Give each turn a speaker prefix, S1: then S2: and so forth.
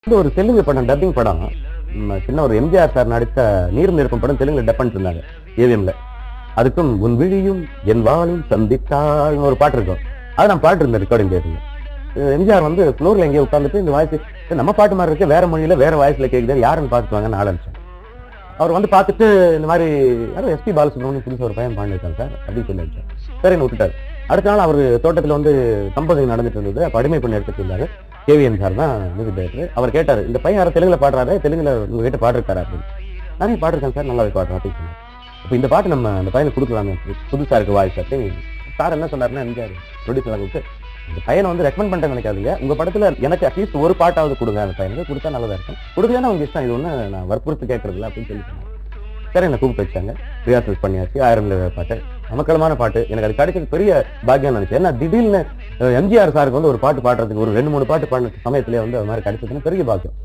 S1: இது ஒரு தெலுங்கு படம், டப்பிங் படம். சின்ன ஒரு எம்ஜிஆர் சார் நடித்த நீர் நிரப்பும் படம் தெலுங்குல டப் பண்ணிட்டு இருந்தாங்க ஏவிஎம்ல. அதுக்கும் உன் விழியும் என் வாழும் சந்தித்தாள்னு ஒரு பாட்டு இருக்கும். அது நான் பாட்டு இருந்தேன் ரெக்கார்டிங் கேட்டுங்க. எம்ஜிஆர் வந்து ஃப்ளோர்ல எங்கேயோ உட்காந்துட்டு இந்த வாய்ஸ் நம்ம பாட்டு மாதிரி இருக்கு, வேற மொழியில வேற வாய்ஸ்ல கேட்குது, யாருன்னு பார்த்துவாங்கன்னு ஆரம்பிச்சேன். அவர் வந்து பார்த்துட்டு இந்த மாதிரி யாரும் எஸ்பி பாலசுப்ரமணியம் புதுசு ஒரு பையன் பாடியிருக்காங்க சார் அப்படின்னு சொல்லி வச்சேன். சரின்னு விட்டுட்டாரு. அடுத்த நாள் அவர் தோட்டத்தில் வந்து கம்போசிங் நடந்துட்டு இருந்தது. அப்போ அடிமை பண்ணி எடுத்துட்டு இருந்தாரு. கேவிஎன் சார் தான் மியூசிக் டைரக்டர். அவர் கேட்டார், இந்த பையன் யாரும் தெலுங்குல பாடுறாரு, தெலுங்குல உங்ககிட்ட பாடிருக்காரு அப்படின்னு. நானே பாடிருக்கேன் சார், நல்லாவே பாடுறேன் அப்படின்னு சொன்னார். அப்போ இந்த பாட்டு நம்ம அந்த பையனை கொடுக்கலாமே, புதுசா இருக்கு வாய்ஸ் அப்படின்னு. சார் என்ன சொன்னாருன்னா, எம்ஜிஆர் ப்ரொடியூசர் கொடுத்து இந்த பையனை வந்து ரெக்கமெண்ட் பண்ணிட்டு நினைக்காதீங்க, உங்க படத்துல எனக்கு அட்லீஸ்ட் ஒரு பாட்டாவது கொடுங்க, அந்த பையனுக்கு கொடுத்தா நல்லதா இருக்கும், கொடுக்கலன்னா உங்க இஷ்டம், இது ஒண்ணு நான் வற்புறுத்து கேட்கறது இல்லை அப்படின்னு சொல்லி சொன்னாங்க. சரி, என்னை கூப்பிட்டு வச்சாங்க. ரிஹர்சல் பண்ணியாச்சு. 1000 பாட்டு, அமக்கலமான பாட்டு. எனக்கு அது கிடைச்சது பெரிய பாக்கியம் நினைச்சேன். ஏன்னா திடீர்னு எம்ஜிஆர் சாருக்கு வந்து ஒரு பாட்டு பாடுறதுக்கு ஒரு 2-3 பாட்டு பாடின சமயத்திலே வந்து அது மாதிரி கிடைச்சதுன்னு பெரிய பாக்கியம்.